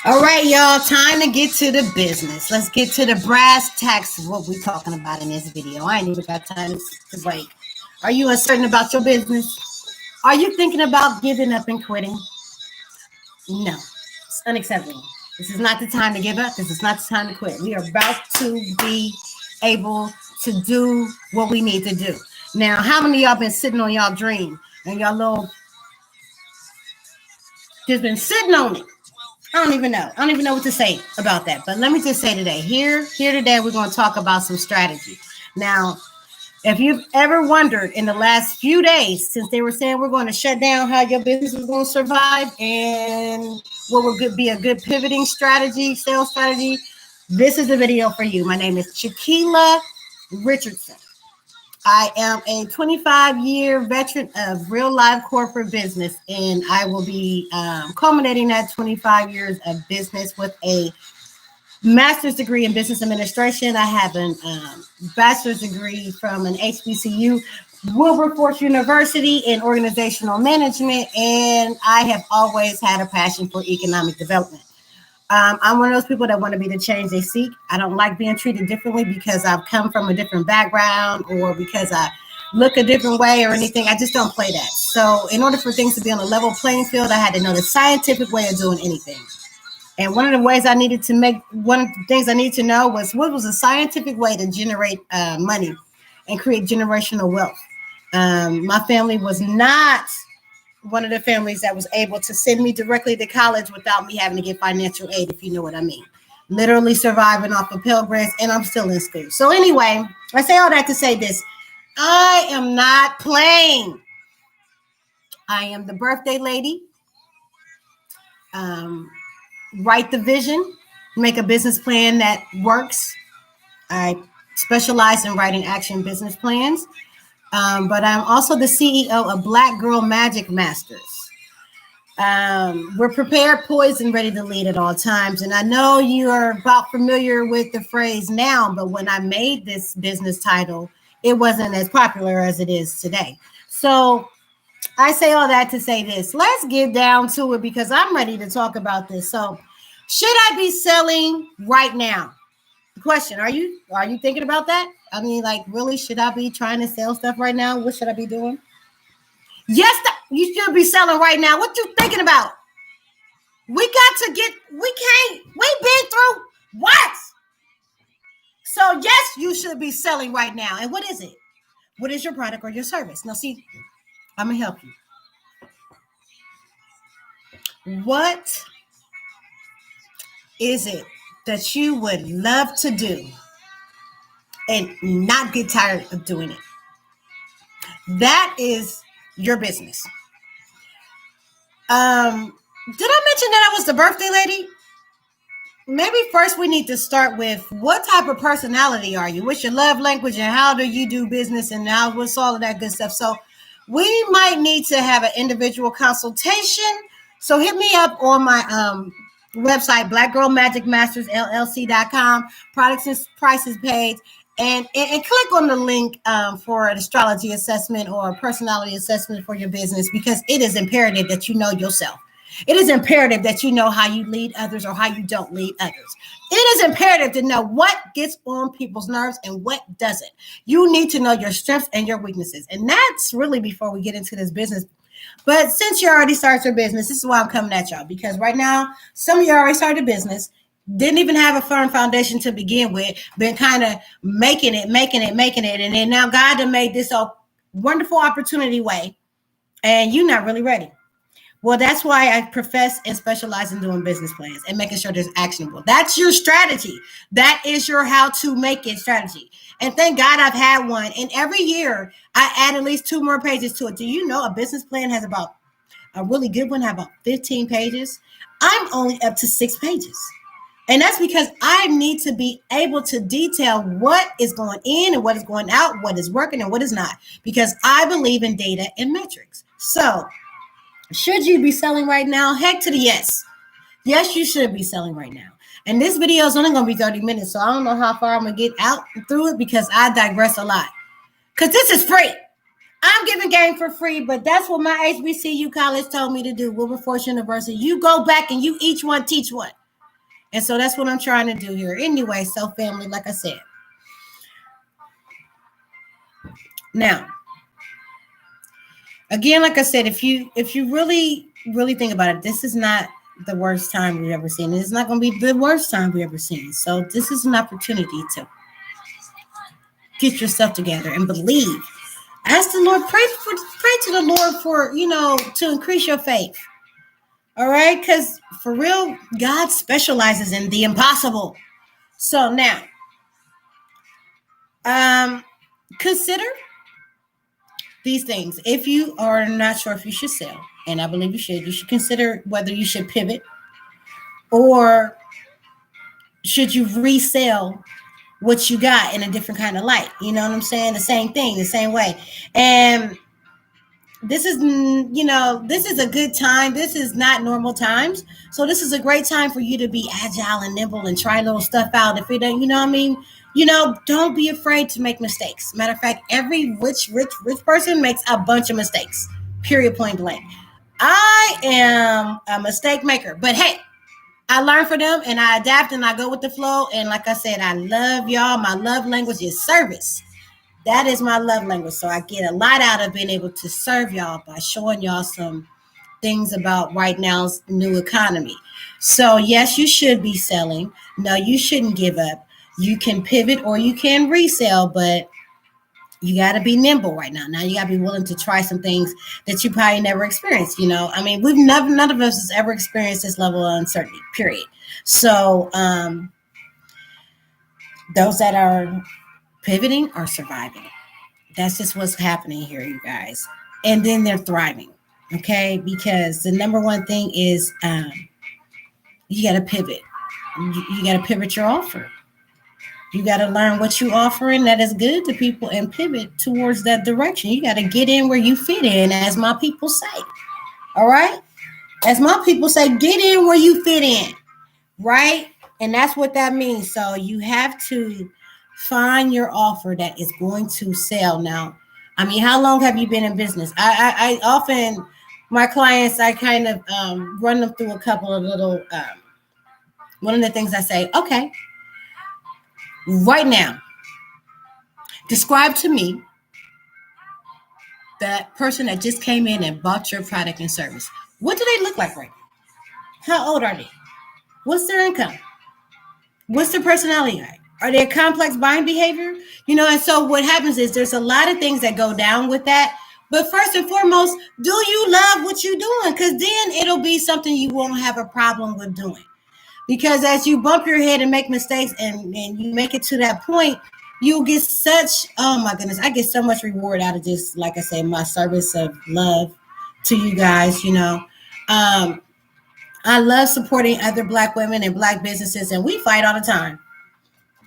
All right, y'all. Time to get to the business. Let's get to the brass tacks of what we're talking about in this video. I ain't even got time to wait. Are you uncertain about your business? Are you thinking about giving up and quitting? No, it's unacceptable. This is not the time to give up. This is not the time to quit. We are about to be able to do what we need to do. Now, how many of y'all been sitting on y'all dream and y'all little just been sitting on it? I don't even know. I don't even know what to say about that. But let me just say today, here today, we're going to talk about some strategy. Now, if you've ever wondered in the last few days, since they were saying we're going to shut down, how your business is going to survive and what would be a good pivoting strategy, sales strategy, this is the video for you. My name is Shaquila Richardson. I am a 25-year veteran of real life corporate business, and I will be culminating that 25 years of business with a master's degree in business administration. I have a bachelor's degree from an HBCU, Wilberforce University, in organizational management, and I have always had a passion for economic development. I'm one of those people that want to be the change they seek. I don't like being treated differently because I've come from a different background or because I look a different way or anything. I just don't play that. So in order for things to be on a level playing field, I had to know the scientific way of doing anything. And one of the things I needed to know was what was a scientific way to generate money and create generational wealth. My family was not one of the families that was able to send me directly to college without me having to get financial aid, if you know what I mean. Literally surviving off of Pell Grants, and I'm still in school. So anyway, I say all that to say this. I am not playing. I am the birthday lady. Write the vision, make a business plan that works. I specialize in writing action business plans. But I'm also the CEO of Black Girl Magic Masters. We're prepared, poised, and ready to lead at all times. And I know you are about familiar with the phrase now, but when I made this business title, it wasn't as popular as it is today. So I say all that to say this. Let's get down to it because I'm ready to talk about this. So should I be selling right now? Question, are you thinking about that? I mean, like, really, should I be trying to sell stuff right now? What should I be doing? Yes, you should be selling right now. What you thinking about? We've been through what? So yes, you should be selling right now. And what is it? What is your product or your service? Now, see, I'm gonna help you. What is it that you would love to do and not get tired of doing it? That is your business. Did I mention that I was the birthday lady? Maybe first we need to start with what type of personality are you? What's your love language and how do you do business and now what's all of that good stuff? So we might need to have an individual consultation. So hit me up on my website, blackgirlmagicmastersllc.com, products and prices page, and click on the link for an astrology assessment or a personality assessment for your business because it is imperative that you know yourself. It is imperative that you know how you lead others or how you don't lead others. It is imperative to know what gets on people's nerves and what doesn't. You need to know your strengths and your weaknesses. And that's really before we get into this business. But since you already started your business, this is why I'm coming at y'all. Because right now, some of you already started a business, didn't even have a firm foundation to begin with, been kind of making it. And then now God done made this a wonderful opportunity way. And you're not really ready. Well, that's why I profess and specialize in doing business plans and making sure there's actionable. That's your strategy. That is your how to make it strategy. And thank God I've had one. And every year I add at least 2 more pages to it. Do you know a business plan has about a really good one, have about 15 pages? I'm only up to 6 pages. And that's because I need to be able to detail what is going in and what is going out, what is working and what is not, because I believe in data and metrics. So should you be selling right now? Heck to the yes. Yes, you should be selling right now. And this video is only going to be 30 minutes, so I don't know how far I'm going to get out through it because I digress a lot. Because this is free. I'm giving game for free, but that's what my HBCU college told me to do, Wilberforce University. You go back and you each one teach one. And so that's what I'm trying to do here. Anyway, so family, like I said. Now, again, like I said, if you really think about it, this is not the worst time we've ever seen. It's not going to be the worst time we've ever seen. So this is an opportunity to get yourself together and believe. Ask the Lord, pray to the Lord for, to increase your faith. All right, because for real, God specializes in the impossible. So now, consider these things. If you are not sure if you should sell, and I believe you should consider whether you should pivot or should you resell what you got in a different kind of light. You know what I'm saying? The same thing, the same way. And this is, this is a good time. This is not normal times. So this is a great time for you to be agile and nimble and try little stuff out. If it don't, don't be afraid to make mistakes. Matter of fact, every rich person makes a bunch of mistakes. Period, point blank. I am a mistake maker, but hey, I learn from them and I adapt and I go with the flow. And like I said, I love y'all. My love language is service. That is my love language. So I get a lot out of being able to serve y'all by showing y'all some things about right now's new economy. So yes, you should be selling. No, you shouldn't give up. You can pivot or you can resell, but you got to be nimble right now. Now you got to be willing to try some things that you probably never experienced. None of us has ever experienced this level of uncertainty, period. So those that are pivoting are surviving. That's just what's happening here, you guys. And then they're thriving, okay? Because the number one thing is you got to pivot. You got to pivot your offer. You got to learn what you offering that is good to people and pivot towards that direction. You got to get in where you fit in, as my people say. All right? As my people say, get in where you fit in, right? And that's what that means. So you have to find your offer that is going to sell. Now, how long have you been in business? I often, my clients, I kind of run them through a couple of little, one of the things I say, okay, right now, describe to me that person that just came in and bought your product and service. What do they look like right now? How old are they? What's their income? What's their personality like? Are they a complex buying behavior? And so what happens is there's a lot of things that go down with that. But first and foremost, do you love what you're doing? Because then it'll be something you won't have a problem with doing. Because as you bump your head and make mistakes and you make it to that point, you'll get oh my goodness, I get so much reward out of this, like I say, my service of love to you guys, I love supporting other Black women and Black businesses, and we fight all the time.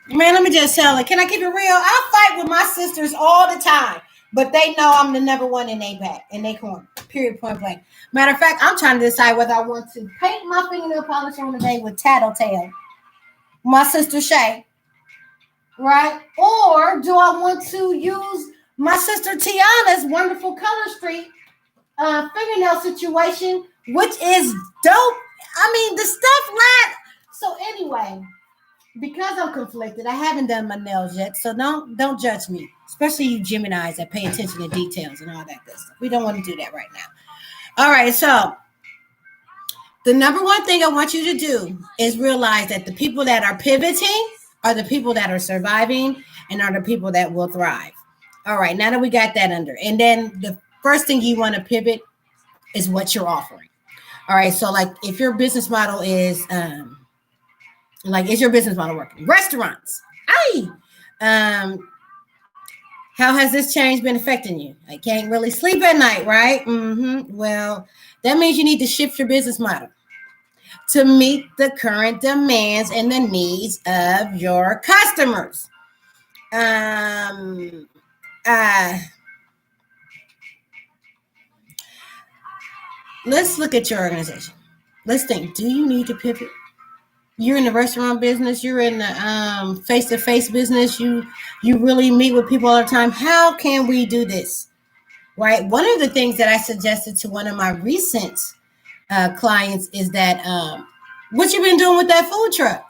Man, let me just tell it. Can I keep it real? I fight with my sisters all the time, but they know I'm the number one in their back, in their corner. Period, point blank. Matter of fact, I'm trying to decide whether I want to paint my fingernail polish on today with Tattletale, my sister Shay, right? Or do I want to use my sister Tiana's wonderful Color Street fingernail situation, which is dope. The stuff like so. Anyway. Because I'm conflicted, I haven't done my nails yet, so don't judge me, especially you Geminis that pay attention to details and all that good stuff. We don't want to do that right now. All right, so the number one thing I want you to do is realize that the people that are pivoting are the people that are surviving and are the people that will thrive. All right, now that we got that under, and then the first thing you want to pivot is what you're offering. All right, so like if your business model is is your business model working? Restaurants. How has this change been affecting you? I can't really sleep at night, right? Well, that means you need to shift your business model to meet the current demands and the needs of your customers. Let's look at your organization. Let's think, do you need to pivot? You're in the restaurant business, you're in the face-to-face business, you really meet with people all the time. How can we do this? Right? One of the things that I suggested to one of my recent clients is that What you been doing with that food truck?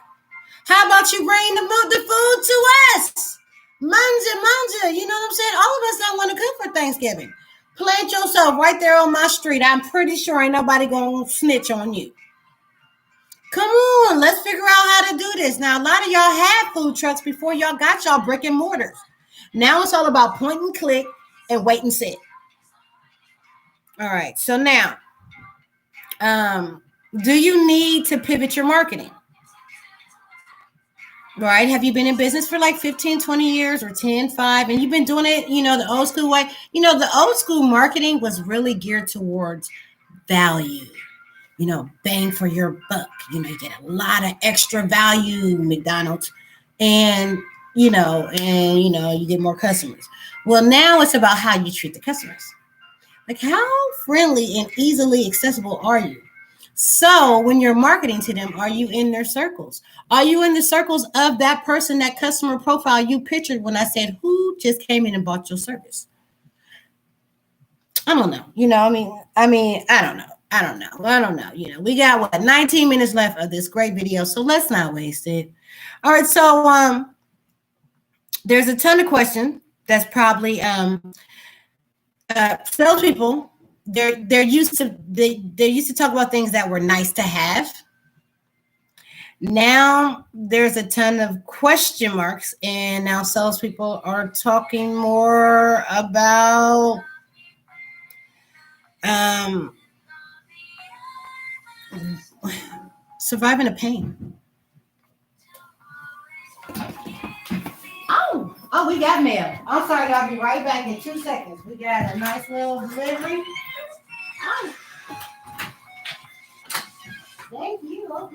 How about you bring the food to us? Manja, you know what I'm saying? All of us don't want to cook for Thanksgiving. Plant yourself right there on my street. I'm pretty sure ain't nobody gonna snitch on you. Come on, let's figure out how to do this. Now, a lot of y'all had food trucks before y'all got y'all brick and mortars. Now it's all about point and click and wait and sit. All right, so now, do you need to pivot your marketing? Right? Have you been in business for like 15, 20 years or 10, 5, and you've been doing it, the old school way? The old school marketing was really geared towards value, bang for your buck. You get a lot of extra value, McDonald's, and you get more customers. Well, now it's about how you treat the customers. Like, how friendly and easily accessible are you? So when you're marketing to them, are you in their circles? Are you in the circles of that person, that customer profile you pictured when I said, who just came in and bought your service? I don't know. I don't know. We got 19 minutes left of this great video, so let's not waste it. All right. So there's a ton of questions that's probably salespeople. They're used to talk about things that were nice to have. Now there's a ton of question marks, and now salespeople are talking more about surviving the pain. Oh, we got mail. I'm sorry, I'll be right back in 2 seconds. We got a nice little delivery. Oh. Thank you. All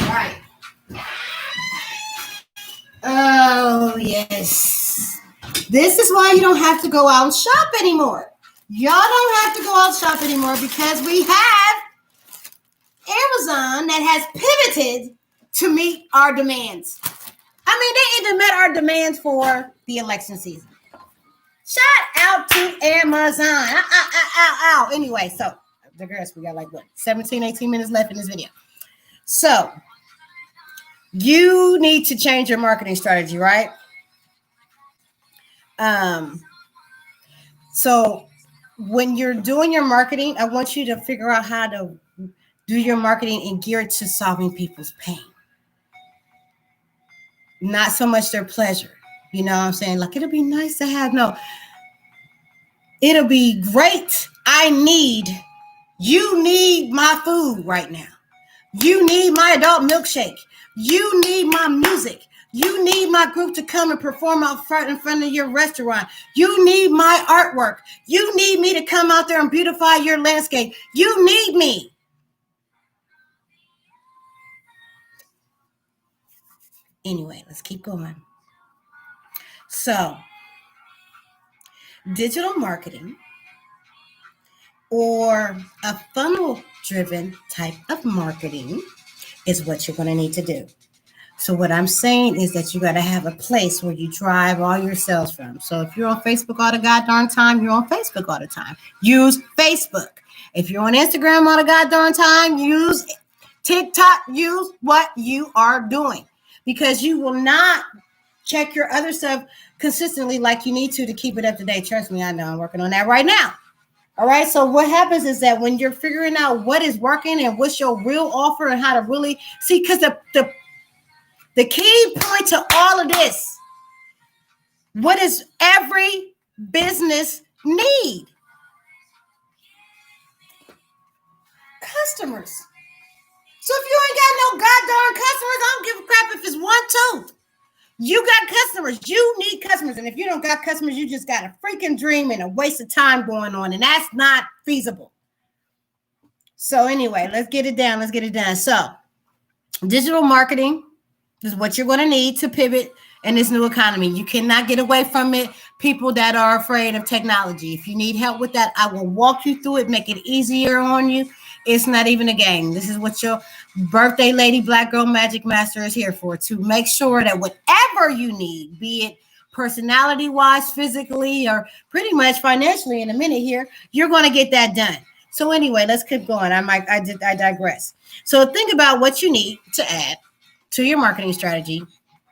right. Oh, yes. This is why you don't have to go out and shop anymore. Y'all don't have to go out and shop anymore because we have Amazon that has pivoted to meet our demands. They even met our demands for the election season. Shout out to Amazon. Ow. Anyway, so the girls, we got 17, 18 minutes left in this video. So you need to change your marketing strategy, right? So when you're doing your marketing, I want you to figure out how to do your marketing and gear it to solving people's pain. Not so much their pleasure. You know what I'm saying? It'll be nice to have. No. It'll be great. You need my food right now. You need my adult milkshake. You need my music. You need my group to come and perform out front in front of your restaurant. You need my artwork. You need me to come out there and beautify your landscape. You need me. Anyway, let's keep going. So, digital marketing or a funnel-driven type of marketing is what you're going to need to do. So what I'm saying is that you got to have a place where you drive all your sales from. So if you're on Facebook all the goddamn time, you're on Facebook all the time. Use Facebook. If you're on Instagram all the goddamn time, use TikTok. Use what you are doing. Because you will not check your other stuff consistently like you need to keep it up to date. Trust me, I know. I'm working on that right now. All right. So what happens is that when you're figuring out what is working and what's your real offer and how to really see, because the key point to all of this, what does every business need? Customers. So if you ain't got no goddamn customers, I don't give a crap if it's 1, 2. You got customers. You need customers. And if you don't got customers, you just got a freaking dream and a waste of time going on. And that's not feasible. So anyway, let's get it down. So digital marketing is what you're going to need to pivot in this new economy. You cannot get away from it. People that are afraid of technology. If you need help with that, I will walk you through it, make it easier on you. It's not even a game. This is what your birthday lady, Black Girl Magic Master is here for, to make sure that whatever you need, be it personality wise, physically, or pretty much financially in a minute here, you're going to get that done. So anyway, let's keep going. I digress. So think about what you need to add to your marketing strategy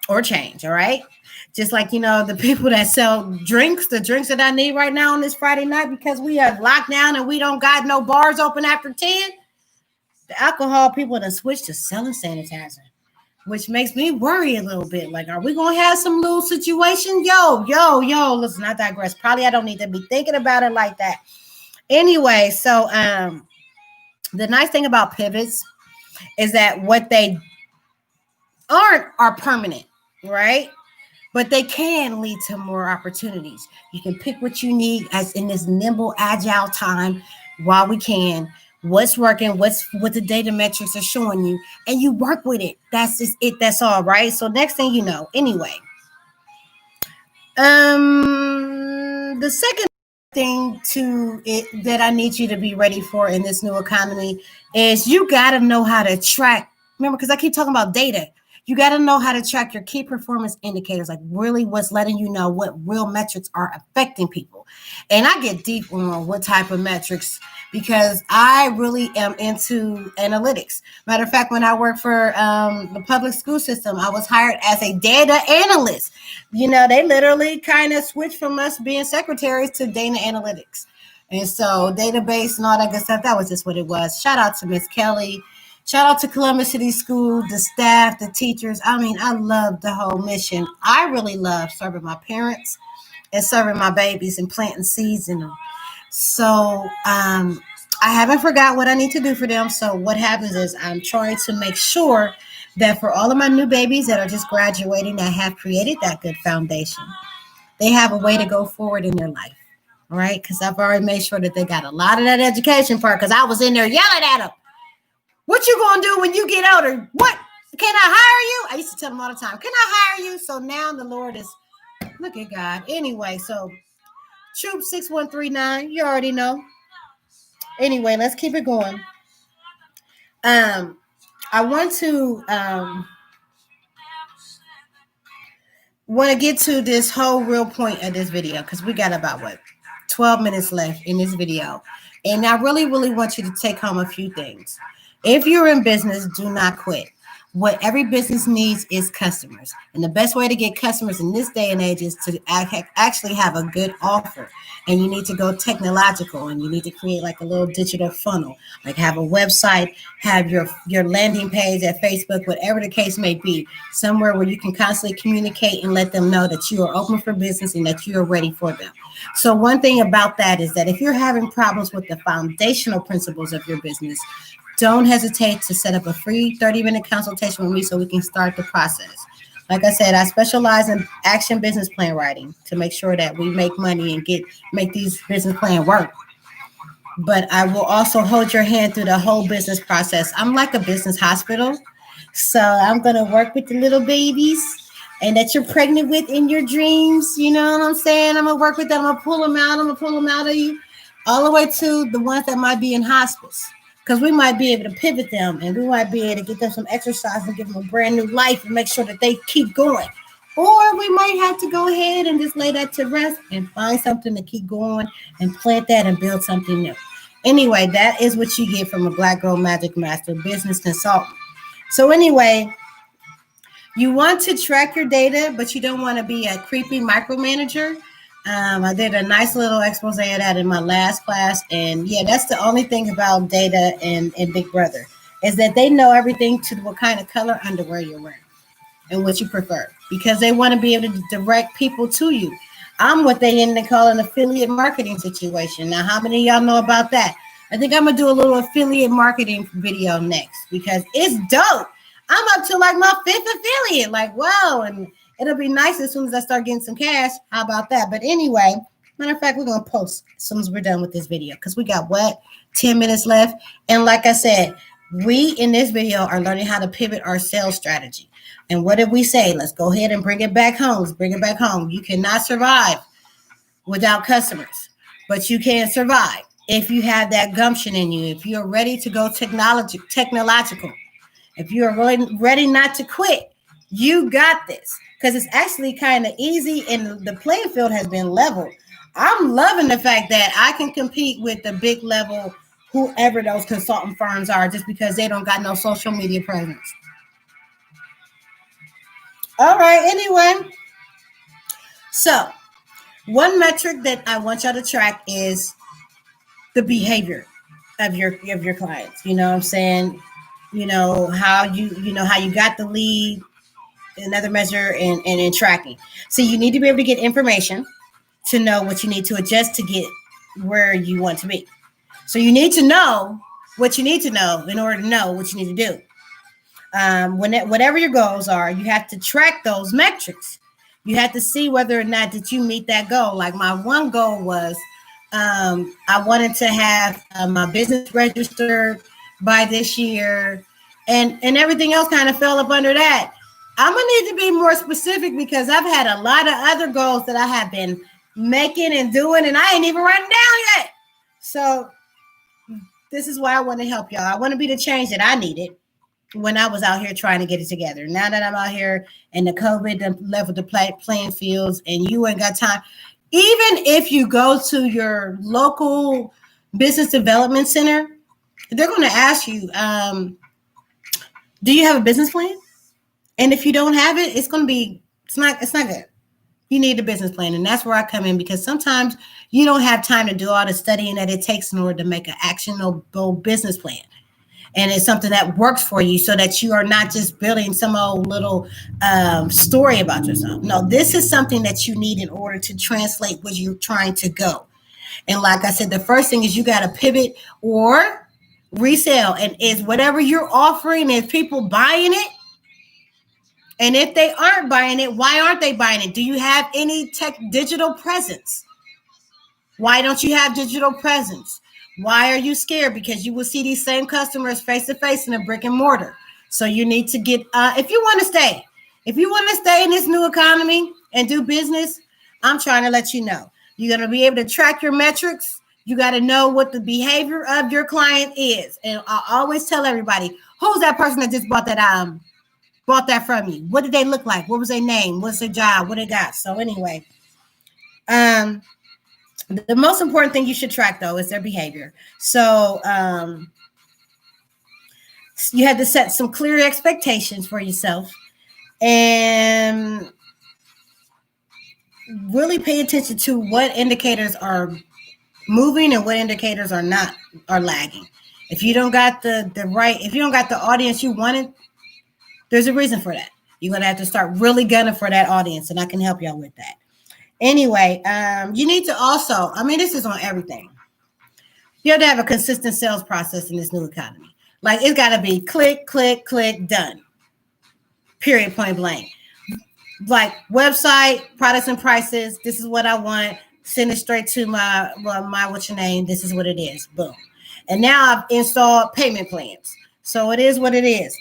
or change. All right. Just like, the people that sell drinks, the drinks that I need right now on this Friday night, because we are locked down and we don't got no bars open after 10. The alcohol people that switch to selling sanitizer, which makes me worry a little bit. Like, are we going to have some little situation? Yo, listen, I digress. Probably I don't need to be thinking about it like that. Anyway, so the nice thing about pivots is that what they aren't are permanent, right? But they can lead to more opportunities. You can pick what you need as in this nimble, agile time while we can. What's working, what the data metrics are showing you, and you work with it. That's just it. That's all, right? So next thing you know, anyway. The second thing that I need you to be ready for in this new economy is you got to know how to track. Remember, because I keep talking about data. You got to know how to track your key performance indicators, like really what's letting you know what real metrics are affecting people. And I get deep on what type of metrics because I really am into analytics. Matter of fact, when I worked for the public school system, I was hired as a data analyst. They literally kind of switched from us being secretaries to data analytics. And so database and all that good stuff, that was just what it was. Shout out to Miss Kelly. Shout out to Columbus City School, the staff, the teachers. I mean, I love the whole mission. I really love serving my parents and serving my babies and planting seeds in them. So I haven't forgot what I need to do for them. So what happens is I'm trying to make sure that for all of my new babies that are just graduating that have created that good foundation, they have a way to go forward in their life. All right? Because I've already made sure that they got a lot of that education part because I was in there yelling at them. What you gonna do when you get older? What? Can I hire you? I used to tell them all the time, can I hire you? So now the Lord is, look at God. Anyway, so Troop 6139, you already know. Anyway, let's keep it going. I want to get to this whole real point of this video because we got about 12 minutes left in this video. And I really, really want you to take home a few things. If you're in business, do not quit. What every business needs is customers. And the best way to get customers in this day and age is to actually have a good offer. And you need to go technological and you need to create like a little digital funnel, like have a website, have your landing page at Facebook, whatever the case may be, somewhere where you can constantly communicate and let them know that you are open for business and that you are ready for them. So one thing about that is that if you're having problems with the foundational principles of your business, don't hesitate to set up a free 30-minute consultation with me so we can start the process. Like I said, I specialize in action business plan writing to make sure that we make money and make these business plans work. But I will also hold your hand through the whole business process. I'm like a business hospital. So I'm going to work with the little babies and that you're pregnant with in your dreams. You know what I'm saying? I'm going to work with them. I'm going to pull them out. I'm going to pull them out of you all the way to the ones that might be in hospice. Because we might be able to pivot them and we might be able to get them some exercise and give them a brand new life and make sure that they keep going. Or we might have to go ahead and just lay that to rest and find something to keep going and plant that and build something new. Anyway, that is what you get from a Black Girl Magic Master business consultant. So anyway, you want to track your data, but you don't want to be a creepy micromanager. I did a nice little expose of that in my last class. And yeah, that's the only thing about data and Big Brother is that they know everything to what kind of color underwear you're wearing and what you prefer because they want to be able to direct people to you. I'm what they end up calling an affiliate marketing situation. Now, how many of y'all know about that? I think I'm going to do a little affiliate marketing video next because it's dope. I'm up to like my 5th affiliate. Like, wow. And it'll be nice as soon as I start getting some cash. How about that? But anyway, matter of fact, we're going to post as soon as we're done with this video because we got 10 minutes left. And like I said, we in this video are learning how to pivot our sales strategy. And what did we say? Let's go ahead and bring it back home. Let's bring it back home. You cannot survive without customers, but you can survive if you have that gumption in you, if you're ready to go technological, if you're really ready not to quit. You got this, because it's actually kind of easy and the playing field has been leveled. I'm loving the fact that I can compete with the big level, whoever those consultant firms are, just because they don't got no social media presence. All right, anyway. So, one metric that I want y'all to track is the behavior of your clients. You know what I'm saying? How you got the lead, another measure, and in tracking. So you need to be able to get information to know what you need to adjust to get where you want to be. So you need to know what you need to know in order to know what you need to do. Whatever your goals are, you have to track those metrics. You have to see whether or not that you meet that goal. Like my one goal was, I wanted to have my business registered by this year, and everything else kind of fell up under that. I'm gonna need to be more specific because I've had a lot of other goals that I have been making and doing, and I ain't even written down yet. So this is why I want to help y'all. I want to be the change that I needed when I was out here trying to get it together. Now that I'm out here and the COVID done leveled the playing fields and you ain't got time, even if you go to your local business development center, they're going to ask you, do you have a business plan? And if you don't have it, it's not good. You need a business plan. And that's where I come in, because sometimes you don't have time to do all the studying that it takes in order to make an actionable business plan. And it's something that works for you, so that you are not just building some old little story about yourself. No, this is something that you need in order to translate where you're trying to go. And like I said, the first thing is you got to pivot or resell. And is whatever you're offering, is people buying it? And if they aren't buying it, why aren't they buying it? Do you have any digital presence? Why don't you have digital presence? Why are you scared? Because you will see these same customers face to face in a brick and mortar. So you need to get, if you want to stay in this new economy and do business, I'm trying to let you know. You're going to be able to track your metrics. You got to know what the behavior of your client is. And I always tell everybody, who's that person that just bought that from you? What did they look like? What was their name? What's their job? What they got? So anyway, the most important thing you should track, though, is their behavior. So you have to set some clear expectations for yourself and really pay attention to what indicators are moving and what indicators are lagging. If you don't got if you don't got the audience you wanted, there's a reason for that. You're going to have to start really gunning for that audience, and I can help y'all with that. Anyway, you need to also, this is on everything. You have to have a consistent sales process in this new economy. Like, it's got to be click, click, click, done. Period, point blank. Like, website, products and prices. This is what I want. Send it straight to my what's your name? This is what it is. Boom. And now I've installed payment plans. So it is what it is.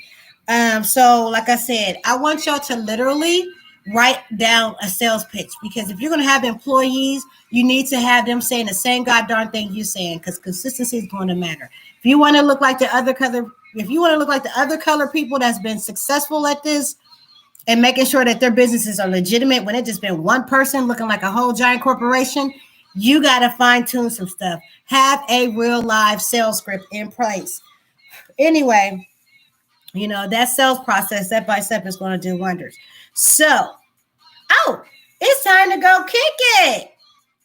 So like I said, I want y'all to literally write down a sales pitch, because if you're going to have employees, you need to have them saying the same goddamn thing you're saying, because consistency is going to matter. If you want to look like the other color people that's been successful at this and making sure that their businesses are legitimate, when it's just been one person looking like a whole giant corporation, you got to fine tune some stuff. Have a real live sales script in place. Anyway, that sales process, step by step, is going to do wonders. So, it's time to go kick it.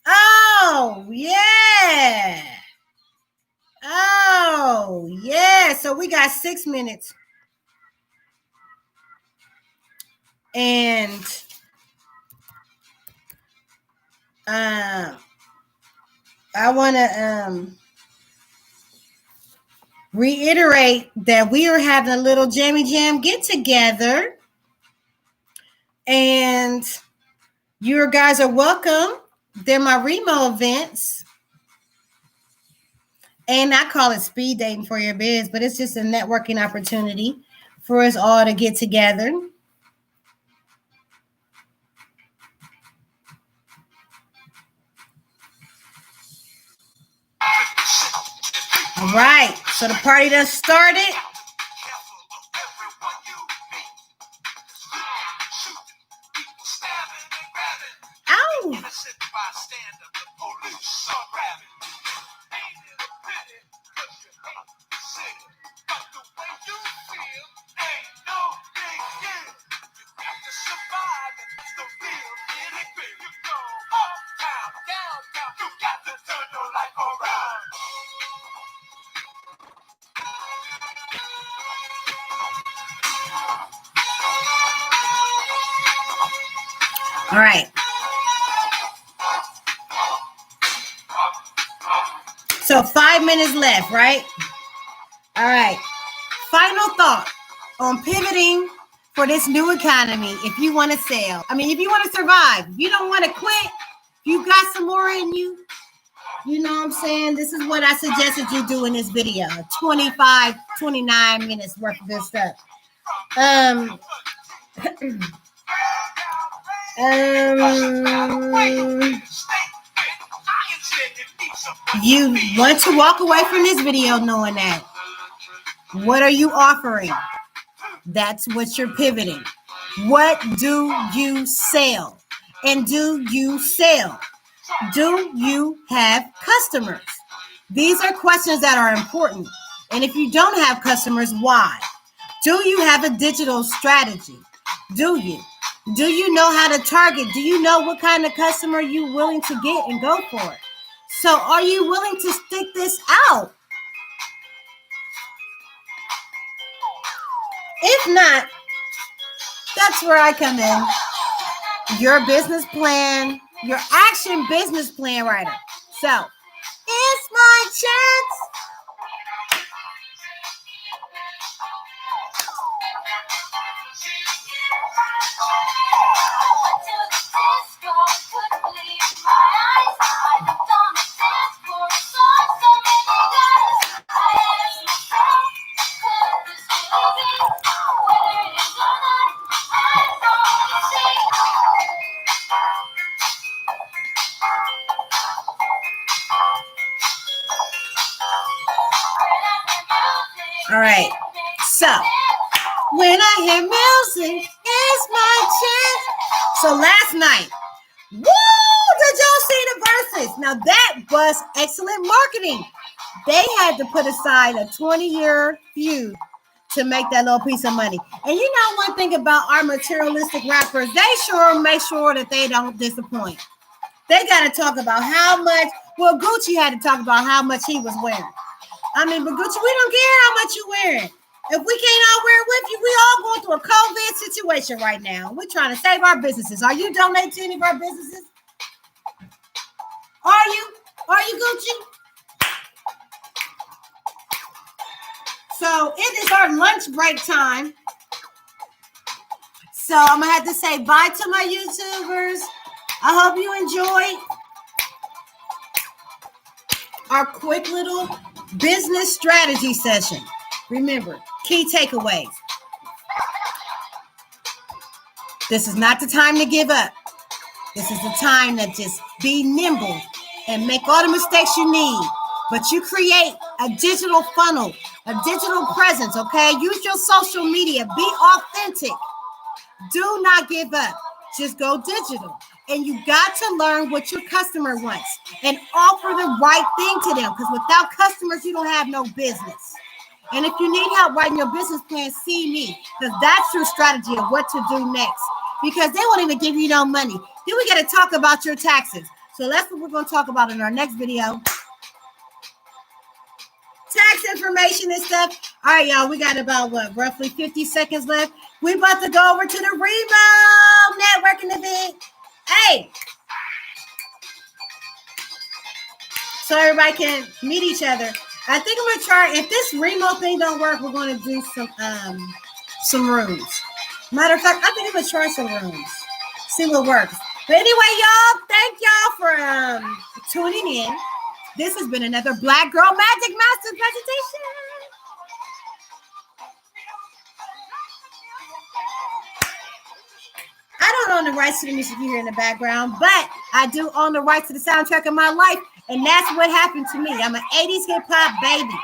Oh, yeah. Oh, yeah. So we got 6 minutes. And I want to reiterate that we are having a little Jammy Jam get together. And you guys are welcome. They're my Remo events. And I call it speed dating for your biz, but it's just a networking opportunity for us all to get together. All right, so the party done started. All right. So 5 minutes left, right? All right. Final thought on pivoting for this new economy. If you want to sell, if you want to survive, if you don't want to quit, you got some more in you. You know what I'm saying? This is what I suggested you do in this video. 25, 29 minutes worth of this stuff. You want to walk away from this video knowing that. What are you offering? That's what you're pivoting. What do you sell? And do you sell? Do you have customers? These are questions that are important. And if you don't have customers, why? Do you have a digital strategy? Do you? Do you know how to target? Do you know what kind of customer you're willing to get and go for it? So are you willing to stick this out? If not, that's where I come in. Your business plan, your action business plan writer. So, it's my chance. All right. So, when I hear music, it's my chance. So last night, woo! Did y'all see the verses? Now that was excellent marketing. They had to put aside a 20-year feud to make that little piece of money. And you know one thing about our materialistic rappers, they sure make sure that they don't disappoint. They got to talk about how much, well, Gucci had to talk about how much he was wearing. But Gucci, we don't care how much you're wearing. If we can't all wear it with you, we all going through a COVID situation right now. We're trying to save our businesses. Are you donating to any of our businesses? Are you? Are you Gucci? So it is our lunch break time. So I'm going to have to say bye to my YouTubers. I hope you enjoyed our quick little business strategy session. Remember, key takeaways. This is not the time to give up. This is the time to just be nimble and make all the mistakes you need. But you create a digital funnel, a digital presence, okay? Use your social media. Be authentic. Do not give up. Just go digital. And you got to learn what your customer wants and offer the right thing to them. Because without customers, you don't have no business. And if you need help writing your business plan, see me. Because that's your strategy of what to do next. Because they won't even give you no money. Then we got to talk about your taxes. So that's what we're going to talk about in our next video. Tax information and stuff. All right, y'all. We got about, roughly 50 seconds left. We about to go over to the Remo networking event. Hey. So everybody can meet each other. I think I'm going to try, if this Remo thing don't work, we're going to do some rooms. Matter of fact, I think I'm going to try some rooms. See what works. But anyway, y'all, thank y'all for tuning in. This has been another Black Girl Magic Master presentation. I don't own the rights to the music you hear in the background, but I do own the rights to the soundtrack of my life, and that's what happened to me. I'm an 80s hip-hop baby.